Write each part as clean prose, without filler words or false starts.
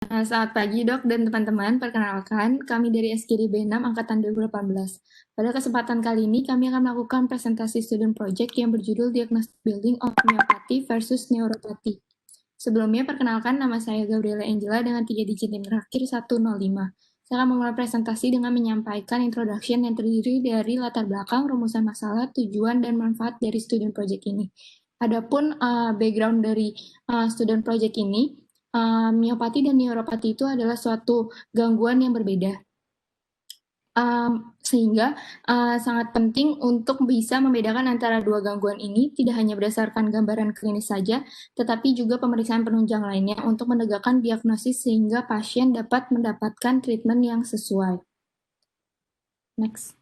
Selamat pagi dok dan teman-teman, perkenalkan kami dari SKD B6 Angkatan 2018. Pada kesempatan kali ini kami akan melakukan presentasi student project yang berjudul Diagnostic Building of Myopathy versus Neuropathy. Sebelumnya perkenalkan nama saya Gabriela Angela dengan 3 digit NIM terakhir 105. Saya akan memulai presentasi dengan menyampaikan introduction yang terdiri dari latar belakang, rumusan masalah, tujuan, dan manfaat dari student project ini. Adapun background dari student project ini, miopati dan neuropati itu adalah suatu gangguan yang berbeda. Sehingga sangat penting untuk bisa membedakan antara dua gangguan ini, tidak hanya berdasarkan gambaran klinis saja, tetapi juga pemeriksaan penunjang lainnya untuk menegakkan diagnosis sehingga pasien dapat mendapatkan treatment yang sesuai. Next.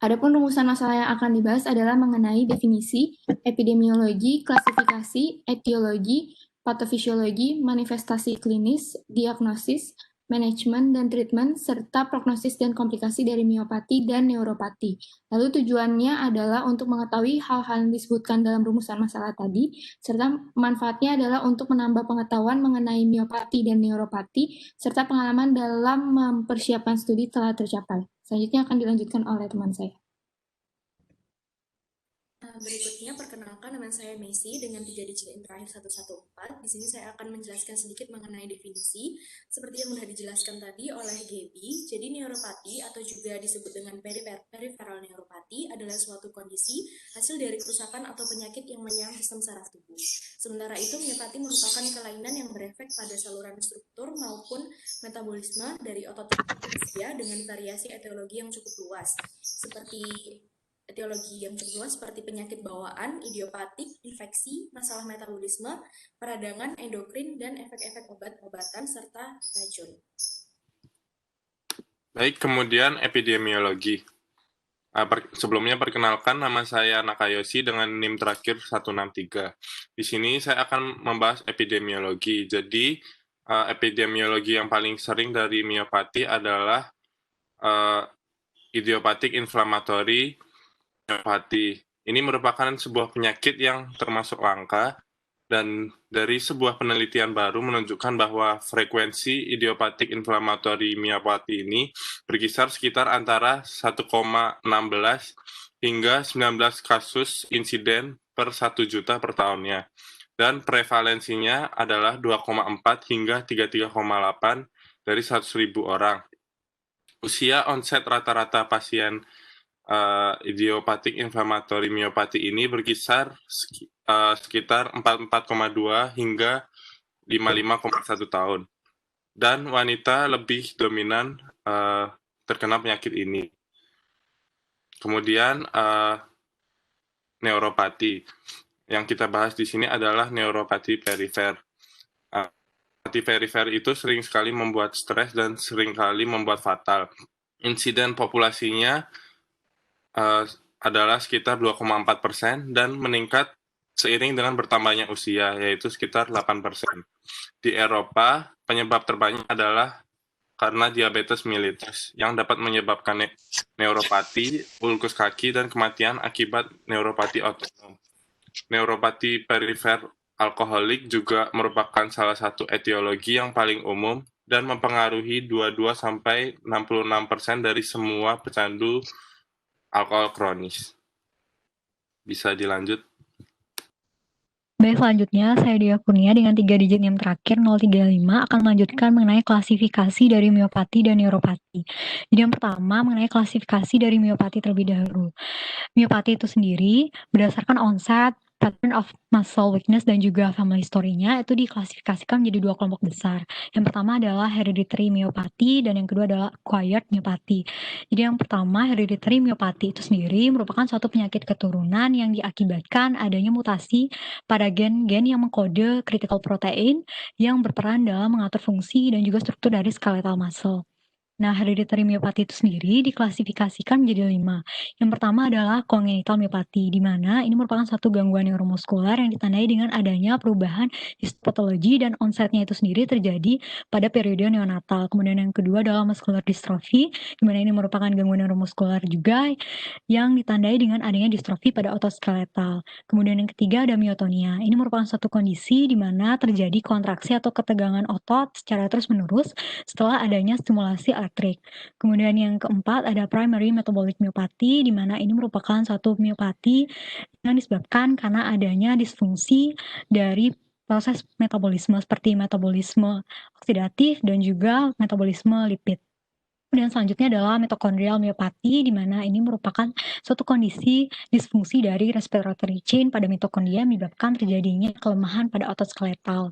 Adapun rumusan masalah yang akan dibahas adalah mengenai definisi, epidemiologi, klasifikasi, etiologi, patofisiologi, manifestasi klinis, diagnosis, manajemen dan treatment, serta prognosis dan komplikasi dari miopati dan neuropati. Lalu tujuannya adalah untuk mengetahui hal-hal yang disebutkan dalam rumusan masalah tadi, serta manfaatnya adalah untuk menambah pengetahuan mengenai miopati dan neuropati, serta pengalaman dalam mempersiapkan studi telah tercapai. Selanjutnya akan dilanjutkan oleh teman saya. Berikutnya perkenalkan, nama saya Messi dengan 3 digit NIM terakhir 114. Di sini saya akan menjelaskan sedikit mengenai definisi seperti yang sudah dijelaskan tadi oleh Gaby. Jadi neuropati atau juga disebut dengan peripheral neuropati adalah suatu kondisi hasil dari kerusakan atau penyakit yang menyerang sistem saraf tubuh. Sementara itu miopati merupakan kelainan yang berefek pada saluran struktur maupun metabolisme dari otot manusia dengan variasi etiologi yang cukup luas seperti penyakit bawaan, idiopatik, infeksi, masalah metabolisme, peradangan, endokrin, dan efek-efek obat-obatan, serta racun. Baik, kemudian epidemiologi. Sebelumnya perkenalkan, nama saya Nakayoshi dengan NIM terakhir 163. Di sini saya akan membahas epidemiologi. Jadi, epidemiologi yang paling sering dari miopati adalah idiopatik inflammatory miopati. Ini merupakan sebuah penyakit yang termasuk langka, dan dari sebuah penelitian baru menunjukkan bahwa frekuensi idiopatik inflammatory miopati ini berkisar sekitar antara 1,16 hingga 19 kasus insiden per 1 juta per tahunnya. Dan prevalensinya adalah 2,4 hingga 33,8 dari 100.000 orang. Usia onset rata-rata pasien idiopatik inflammatory miopati ini berkisar sekitar 44,2 hingga 55,1 tahun. Dan wanita lebih dominan terkena penyakit ini. Kemudian neuropati. Yang kita bahas di sini adalah neuropati perifer. Neuropati perifer itu sering sekali membuat stres dan sering kali membuat fatal. Insiden populasinya adalah sekitar 2,4% dan meningkat seiring dengan bertambahnya usia, yaitu sekitar 8%. Di Eropa, penyebab terbanyak adalah karena diabetes mellitus yang dapat menyebabkan neuropati, ulkus kaki, dan kematian akibat neuropati otonom. Neuropati perifer alkoholik juga merupakan salah satu etiologi yang paling umum dan mempengaruhi 22-66% dari semua pecandu alkohol kronis. Bisa dilanjut. Baik, selanjutnya saya Dia Kurnia dengan 3 digit NIM terakhir 035 akan melanjutkan mengenai klasifikasi dari miopati dan neuropati. Jadi yang pertama mengenai klasifikasi dari miopati terlebih dahulu. Miopati itu sendiri berdasarkan onset, pattern of muscle weakness, dan juga family story-nya itu diklasifikasikan menjadi 2 kelompok besar. Yang pertama adalah hereditary myopathy dan yang kedua adalah acquired myopathy. Jadi yang pertama, hereditary myopathy itu sendiri merupakan suatu penyakit keturunan yang diakibatkan adanya mutasi pada gen-gen yang mengkode critical protein yang berperan dalam mengatur fungsi dan juga struktur dari skeletal muscle. Nah, hereditary myopathy itu sendiri diklasifikasikan menjadi 5. Yang pertama adalah congenital myopathy, di mana ini merupakan suatu gangguan neuromuskular yang ditandai dengan adanya perubahan histopatologi dan onsetnya itu sendiri terjadi pada periode neonatal. Kemudian yang kedua adalah muscular dystrophy, di mana ini merupakan gangguan neuromuskular juga yang ditandai dengan adanya distrofi pada otot skeletal. Kemudian yang ketiga ada myotonia. Ini merupakan suatu kondisi di mana terjadi kontraksi atau ketegangan otot secara terus-menerus setelah adanya stimulasi elektrik. Kemudian yang keempat ada primary metabolic myopathy, di mana ini merupakan suatu myopathy yang disebabkan karena adanya disfungsi dari proses metabolisme seperti metabolisme oksidatif dan juga metabolisme lipid. Kemudian selanjutnya adalah mitokondrial myopathy, di mana ini merupakan suatu kondisi disfungsi dari respiratory chain pada mitokondria menyebabkan terjadinya kelemahan pada otot skeletal.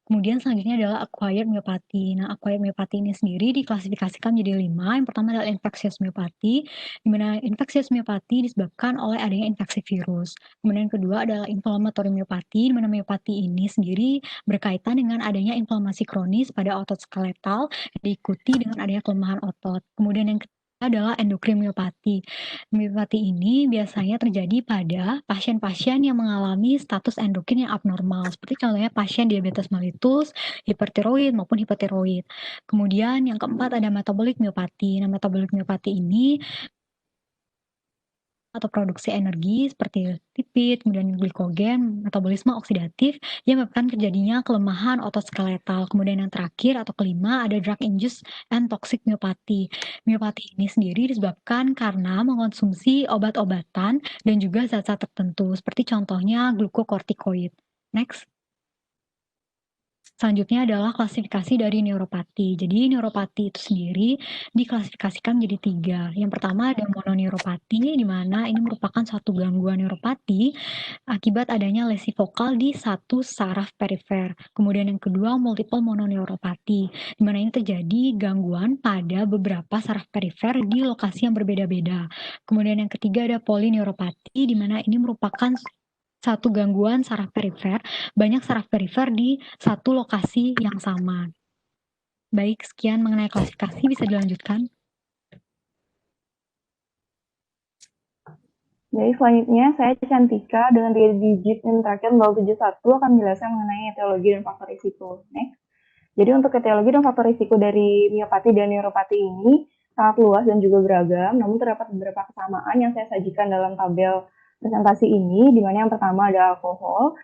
Kemudian selanjutnya adalah acquired myopathy. Nah, acquired myopathy ini sendiri diklasifikasikan menjadi 5. Yang pertama adalah infectious myopathy, di mana infectious myopathy disebabkan oleh adanya infeksi virus. Kemudian yang kedua adalah inflammatory myopathy, di mana myopathy ini sendiri berkaitan dengan adanya inflamasi kronis pada otot skeletal, diikuti dengan adanya kelemahan otot. Kemudian yang ketiga adalah endocrine myopathy. Myopathy ini biasanya terjadi pada pasien-pasien yang mengalami status endokrin yang abnormal, seperti contohnya pasien diabetes mellitus, hipertiroid maupun hipotiroid. Kemudian yang keempat ada metabolic myopathy. Nah, metabolic myopathy ini atau produksi energi seperti lipid, kemudian glikogen, metabolisme oksidatif yang menyebabkan terjadinya kelemahan otot skeletal. Kemudian yang terakhir atau kelima ada drug induced and toxic myopathy. Myopathy ini sendiri disebabkan karena mengonsumsi obat-obatan dan juga zat-zat tertentu seperti contohnya glukokortikoid. Next. Selanjutnya adalah klasifikasi dari neuropati. Jadi neuropati itu sendiri diklasifikasikan menjadi 3. Yang pertama ada mononeuropati, di mana ini merupakan suatu gangguan neuropati akibat adanya lesi vokal di satu saraf perifer. Kemudian yang kedua multiple mononeuropati, di mana ini terjadi gangguan pada beberapa saraf perifer di lokasi yang berbeda-beda. Kemudian yang ketiga ada polineuropati, di mana ini merupakan satu gangguan saraf perifer, banyak saraf perifer di satu lokasi yang sama. Baik, sekian mengenai klasifikasi, bisa dilanjutkan. Jadi selanjutnya saya Cantika dengan 3 digit yang terakhir 071 akan menjelaskan mengenai etiologi dan faktor risiko. Next. Jadi untuk etiologi dan faktor risiko dari miopati dan neuropati ini sangat luas dan juga beragam, namun terdapat beberapa kesamaan yang saya sajikan dalam tabel presentasi ini, di mana yang pertama ada alkohol.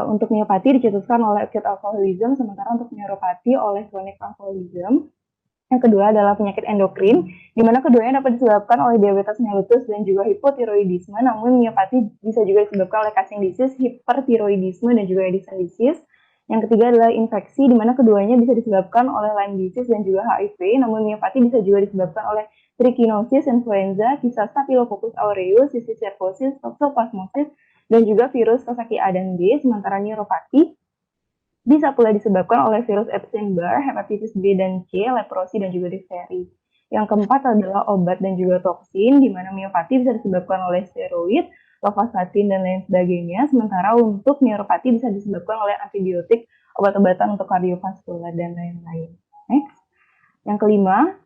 Untuk miopati dicetuskan oleh acute alcoholism, sementara untuk neuropati oleh chronic alcoholism. Yang kedua adalah penyakit endokrin, di mana keduanya dapat disebabkan oleh diabetes mellitus dan juga hipotiroidisme, namun miopati bisa juga disebabkan oleh Cushing disease, hipertiroidisme, dan juga Addison disease. Yang ketiga adalah infeksi, di mana keduanya bisa disebabkan oleh Lyme disease dan juga HIV, namun miopati bisa juga disebabkan oleh trichinosis, influenza, kisah Staphylococcus aureus, cysticercosis, toxoplasmosis, dan juga virus Coxsackie A dan B, sementara neuropati bisa pula disebabkan oleh virus Epstein-Barr, hepatitis B dan C, leprosi, dan juga difteri. Yang keempat adalah obat dan juga toksin, di mana miopati bisa disebabkan oleh steroid, lovastatin, dan lain sebagainya, sementara untuk neuropati bisa disebabkan oleh antibiotik, obat-obatan untuk kardiovaskular, dan lain-lain. Next. Yang kelima,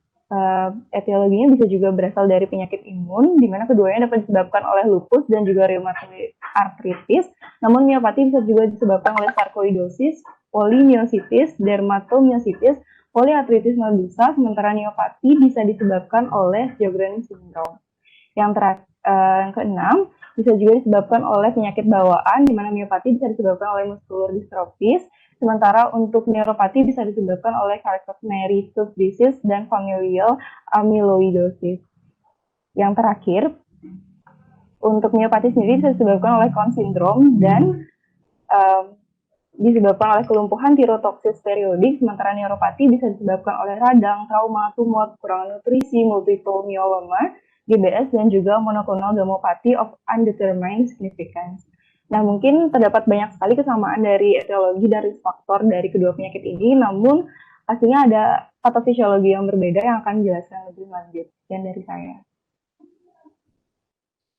etiologinya bisa juga berasal dari penyakit imun, di mana keduanya dapat disebabkan oleh lupus dan juga rheumatoid arthritis, namun miopati bisa juga disebabkan oleh sarkoidosis, polymyositis, dermatomyositis, polyarthritis nodosa, sementara neopati bisa disebabkan oleh Sjogren's syndrome. Yang keenam, bisa juga disebabkan oleh penyakit bawaan, di mana miopati bisa disebabkan oleh muscular dystrophies, sementara untuk neuropati bisa disebabkan oleh Charcot-Marie-Tooth disease dan familial amyloidosis. Yang terakhir, untuk miopati sendiri bisa disebabkan oleh Cohen syndrome dan disebabkan oleh kelumpuhan tirotoxis periodik, sementara neuropati bisa disebabkan oleh radang, trauma, tumor, kekurangan nutrisi, multiple myeloma, GBS, dan juga monoclonal gammopathy of undetermined significance. Nah, mungkin terdapat banyak sekali kesamaan dari etiologi dan risk faktor dari kedua penyakit ini, namun pastinya ada patofisiologi yang berbeda yang akan dijelaskan lebih lanjut. Sekian dari saya.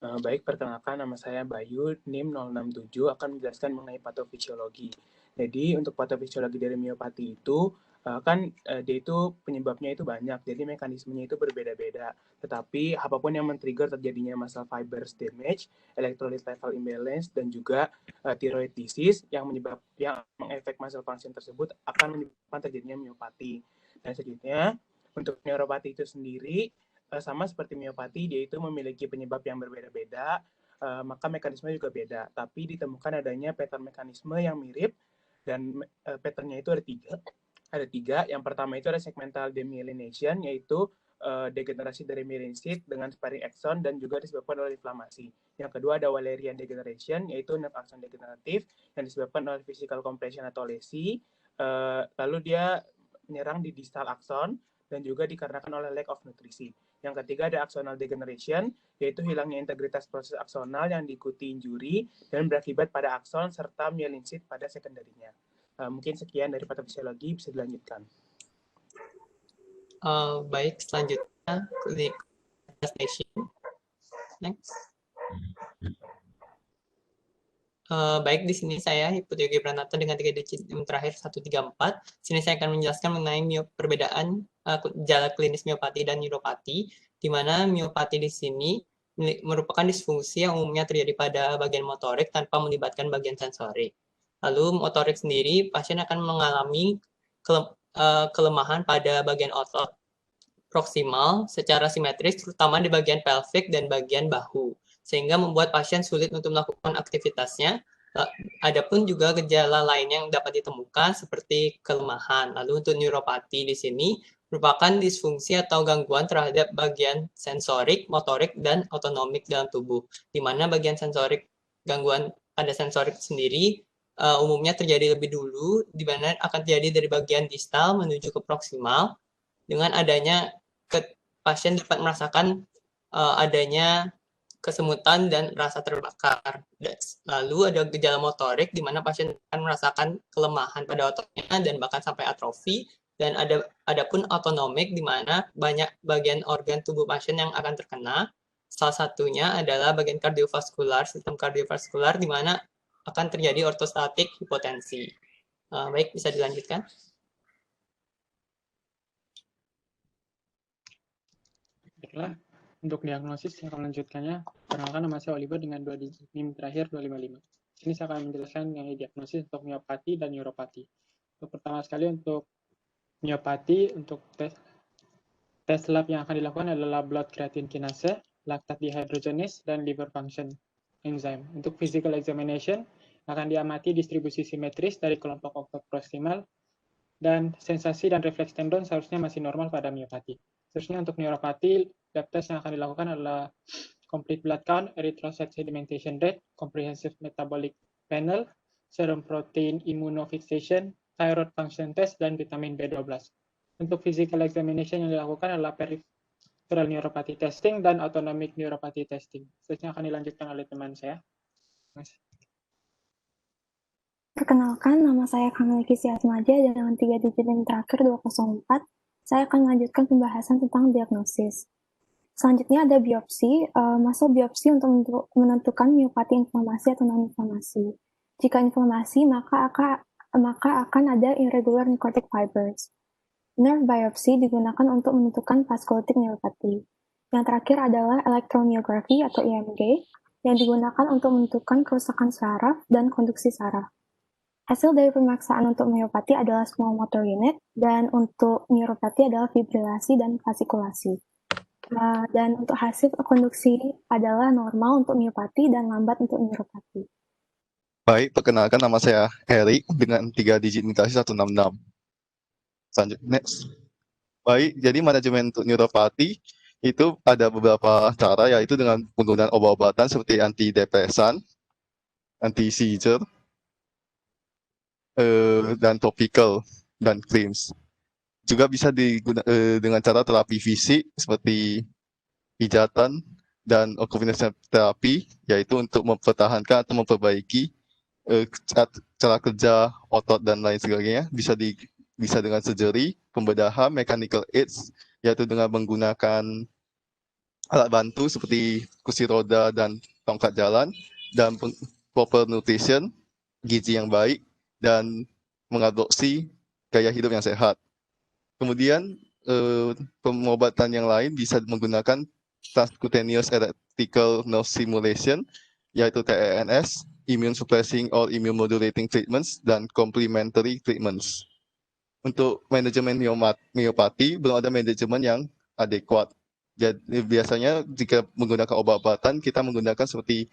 Baik, perkenalkan nama saya Bayu, NIM 067, akan menjelaskan mengenai patofisiologi. Jadi, untuk patofisiologi dari miopati itu Dia itu penyebabnya itu banyak, jadi mekanismenya itu berbeda-beda. Tetapi apapun yang men-trigger terjadinya muscle fibers damage, electrolyte level imbalance, dan juga thyroid disease yang mengefek muscle function tersebut akan menyebabkan terjadinya miopati. Dan selanjutnya, untuk neuropati itu sendiri, sama seperti miopati, dia itu memiliki penyebab yang berbeda-beda, maka mekanisme juga beda. Tapi ditemukan adanya pattern mekanisme yang mirip, dan patternnya itu ada tiga. Yang pertama itu ada segmental demyelination, yaitu degenerasi dari myelin-sheath dengan sparing axon dan juga disebabkan oleh inflamasi. Yang kedua ada Wallerian degeneration, yaitu nerve axon degeneratif yang disebabkan oleh physical compression atau lesi. Lalu dia menyerang di distal axon dan juga dikarenakan oleh lack of nutrisi. Yang ketiga ada axonal degeneration, yaitu hilangnya integritas proses aksonal yang diikuti injury dan berakibat pada akson serta myelin-sheath pada sekunderinya. Mungkin sekian dari patofisiologi, bisa dilanjutkan. Baik, selanjutnya clinic station. Next. Baik, di sini saya Hipotyogi Pranata dengan 3 digit terakhir 134. Sini saya akan menjelaskan mengenai perbedaan gejala klinis miopati dan neuropati, di mana miopati di sini merupakan disfungsi yang umumnya terjadi pada bagian motorik tanpa melibatkan bagian sensorik. Lalu motorik sendiri, pasien akan mengalami kelemahan pada bagian otot proksimal secara simetris, terutama di bagian pelvic dan bagian bahu, sehingga membuat pasien sulit untuk melakukan aktivitasnya. Adapun juga gejala lain yang dapat ditemukan seperti kelemahan. Lalu untuk neuropati di sini merupakan disfungsi atau gangguan terhadap bagian sensorik, motorik, dan otonomik dalam tubuh, di mana bagian sensorik, gangguan pada sensorik sendiri umumnya terjadi lebih dulu, di mana akan terjadi dari bagian distal menuju ke proksimal. Dengan adanya pasien dapat merasakan adanya kesemutan dan rasa terbakar. Lalu ada gejala motorik di mana pasien akan merasakan kelemahan pada ototnya dan bahkan sampai atrofi. Dan adapun otonomik di mana banyak bagian organ tubuh pasien yang akan terkena. Salah satunya adalah bagian kardiovaskular, sistem kardiovaskular di mana akan terjadi ortostatik hipotensi. Baik, bisa dilanjutkan. Baiklah, untuk diagnosis yang akan melanjutkannya, perkenalkan nama saya Oliver dengan 2 digit NIM terakhir 255. Sini saya akan menjelaskan mengenai diagnosis untuk miopati dan neuropati. Untuk pertama sekali untuk miopati, untuk tes lab yang akan dilakukan adalah blood creatine kinase, lactate dehydrogenase, dan liver function enzyme. Untuk physical examination, akan diamati distribusi simetris dari kelompok otot proksimal, dan sensasi dan refleks tendon seharusnya masih normal pada miopati. Seterusnya untuk neuropati, lab test yang akan dilakukan adalah complete blood count, erythrocyte sedimentation rate, comprehensive metabolic panel, serum protein immunofixation, thyroid function test, dan vitamin B12. Untuk physical examination yang dilakukan adalah peripheral neuropathy testing dan autonomic neuropathy testing. Seterusnya akan dilanjutkan oleh teman saya. Perkenalkan, nama saya Kamiliki Siasmaja dengan 3 digit yang terakhir 204. Saya akan melanjutkan pembahasan tentang diagnosis. Selanjutnya ada biopsi, masuk biopsi untuk menentukan miopati inflamasi atau non-inflamasi. Jika inflamasi, maka akan ada irregular necrotic fibers. Nerve biopsi digunakan untuk menentukan vasculitic neuropathy. Yang terakhir adalah electromyography atau EMG, yang digunakan untuk menentukan kerusakan saraf dan konduksi saraf. Hasil dari pemeriksaan untuk miopati adalah small motor unit, dan untuk neuropati adalah fibrilasi dan fasikulasi. Dan untuk hasil konduksi adalah normal untuk miopati dan lambat untuk neuropati. Baik, perkenalkan nama saya Heri dengan 3 digit mutasi 166. Selanjutnya, next. Baik, jadi manajemen untuk neuropati itu ada beberapa cara, yaitu dengan penggunaan obat-obatan seperti antidepresan, anti-seizure, dan topical dan creams. Juga bisa digunakan dengan cara terapi fisik seperti pijatan dan occupational terapi, yaitu untuk mempertahankan atau memperbaiki cara kerja otot dan lain sebagainya. Bisa dengan surgery, pembedahan, mechanical aids, yaitu dengan menggunakan alat bantu seperti kursi roda dan tongkat jalan, dan proper nutrition, gizi yang baik, dan mengadopsi gaya hidup yang sehat. Kemudian pengobatan yang lain bisa menggunakan transcutaneous electrical nerve stimulation, yaitu TENS, immune suppressing or immune modulating treatments, dan complementary treatments. Untuk manajemen miopati belum ada manajemen yang adekuat. Jadi biasanya jika menggunakan obat-obatan kita menggunakan seperti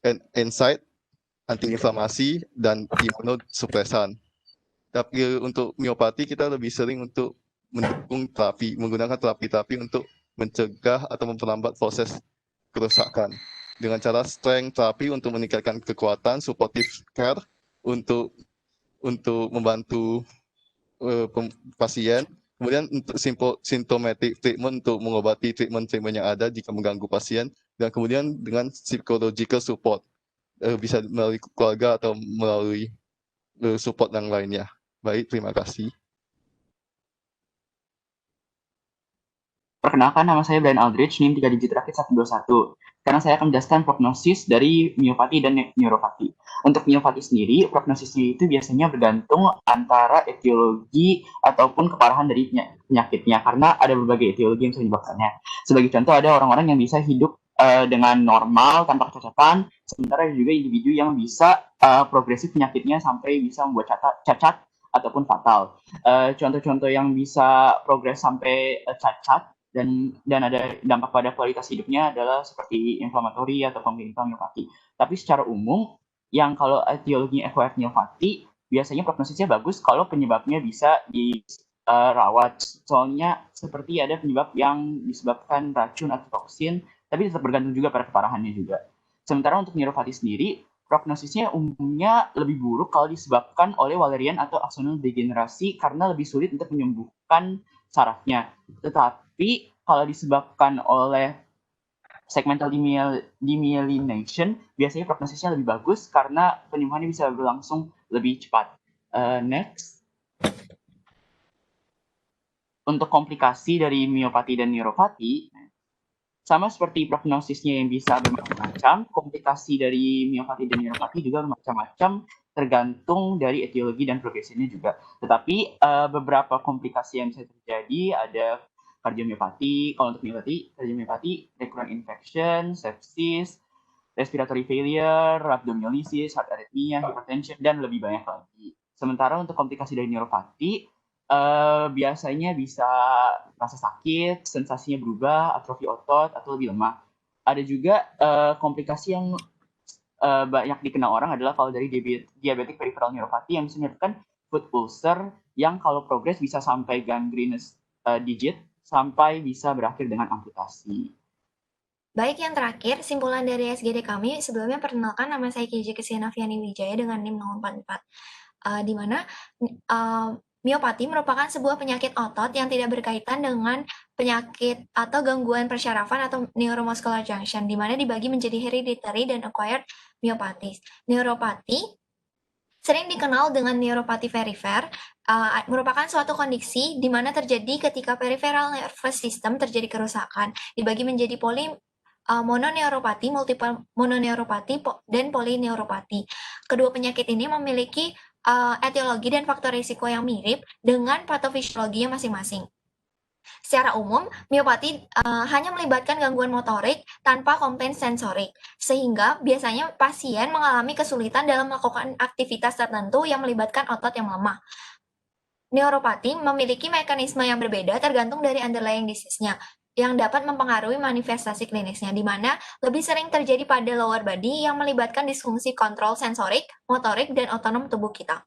NSAID, antiinflamasi, dan imunosupresan. Tapi untuk miopati kita lebih sering untuk mendukung terapi, menggunakan terapi-terapi untuk mencegah atau memperlambat proses kerusakan. Dengan cara strength terapi untuk meningkatkan kekuatan, supportive care untuk membantu pasien. Kemudian untuk symptomatic treatment untuk mengobati treatment yang ada jika mengganggu pasien. Dan kemudian dengan psychological support, bisa melalui keluarga atau melalui support yang lainnya. Baik, terima kasih. Perkenalkan, nama saya Brian Aldrich, NIM 3 digit terakhir 121. Sekarang saya akan menjelaskan prognosis dari miopati dan neuropati. Untuk miopati sendiri, prognosisnya itu biasanya bergantung antara etiologi ataupun keparahan dari penyakitnya, karena ada berbagai etiologi yang bisa menyebabkannya. Sebagai contoh, ada orang-orang yang bisa hidup dengan normal tanpa kecacatan, sementara ada juga individu yang bisa progresif penyakitnya sampai bisa membuat cacat ataupun fatal. Contoh-contoh yang bisa progres sampai cacat dan ada dampak pada kualitas hidupnya adalah seperti inflamatori atau congenital miopati. Tapi secara umum, yang kalau etiologinya acquired miopati, biasanya prognosisnya bagus kalau penyebabnya bisa dirawat. Soalnya seperti ada penyebab yang disebabkan racun atau toksin, tapi tetap bergantung juga pada keparahannya juga. Sementara untuk neuropati sendiri, prognosisnya umumnya lebih buruk kalau disebabkan oleh Wallerian atau axonal degenerasi karena lebih sulit untuk menyembuhkan sarafnya. Tetapi kalau disebabkan oleh segmental demyelination, biasanya prognosisnya lebih bagus karena penyembuhannya bisa berlangsung lebih cepat. Next. Untuk komplikasi dari miopati dan neuropati, sama seperti prognosisnya yang bisa bermacam-macam, komplikasi dari miopati dan neuropati juga bermacam-macam, tergantung dari etiologi dan progresinya juga. Tetapi beberapa komplikasi yang bisa terjadi ada kardiomiopati. Kalau untuk kardiomiopati, recurrent infection, sepsis, respiratory failure, rhabdomyolysis, heart arrhythmia, hypertension, dan lebih banyak lagi. Sementara untuk komplikasi dari neuropati, biasanya bisa rasa sakit, sensasinya berubah, atrofi otot, atau lebih lemah. Ada juga komplikasi yang banyak dikenal orang adalah kalau dari diabetic peripheral neuropati yang bisa menyebabkan foot ulcer yang kalau progres bisa sampai gangrenous digit sampai bisa berakhir dengan amputasi. Baik, yang terakhir, simpulan dari SGD kami sebelumnya perkenalkan nama saya KJ Kesianaviani Wijaya dengan NIM 044, di mana miopati merupakan sebuah penyakit otot yang tidak berkaitan dengan penyakit atau gangguan persyarafan atau neuromuscular junction, di mana dibagi menjadi hereditary dan acquired myopathis. Neuropati sering dikenal dengan neuropati perifer, merupakan suatu kondisi di mana terjadi ketika peripheral nervous system terjadi kerusakan, dibagi menjadi mononeuropati, multiple mononeuropati, dan polineuropati. Kedua penyakit ini memiliki etiologi dan faktor risiko yang mirip dengan patofisiologinya masing-masing. Secara umum, miopati hanya melibatkan gangguan motorik tanpa komplain sensorik, sehingga biasanya pasien mengalami kesulitan dalam melakukan aktivitas tertentu yang melibatkan otot yang lemah. Neuropati memiliki mekanisme yang berbeda tergantung dari underlying disease-nya, yang dapat mempengaruhi manifestasi klinisnya, di mana lebih sering terjadi pada lower body yang melibatkan disfungsi kontrol sensorik, motorik, dan otonom tubuh kita.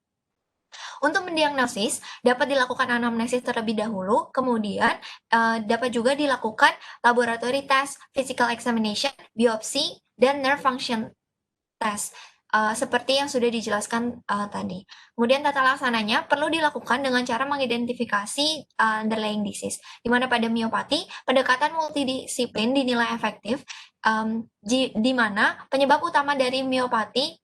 Untuk mendiagnosis, dapat dilakukan anamnesis terlebih dahulu, kemudian dapat juga dilakukan laboratory test, physical examination, biopsi, dan nerve function test, seperti yang sudah dijelaskan tadi. Kemudian tata laksananya perlu dilakukan dengan cara mengidentifikasi underlying disease, di mana pada miopati, pendekatan multidisiplin dinilai efektif, di mana penyebab utama dari miopati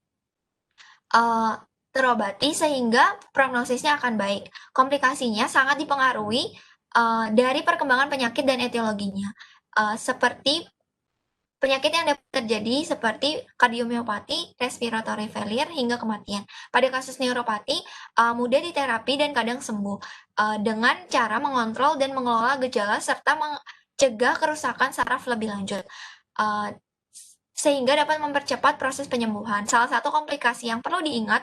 terobati sehingga prognosisnya akan baik. Komplikasinya sangat dipengaruhi dari perkembangan penyakit dan etiologinya, seperti penyakit yang dapat terjadi seperti kardiomiopati, respiratory failure, hingga kematian. Pada kasus neuropati, mudah diterapi dan kadang sembuh dengan cara mengontrol dan mengelola gejala serta mencegah kerusakan saraf lebih lanjut. Sehingga dapat mempercepat proses penyembuhan. Salah satu komplikasi yang perlu diingat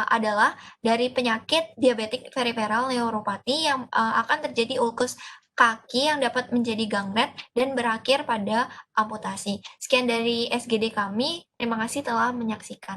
adalah dari penyakit diabetik peripheral neuropati yang akan terjadi ulkus kaki yang dapat menjadi gangret dan berakhir pada amputasi. Sekian dari SGD kami, terima kasih telah menyaksikan.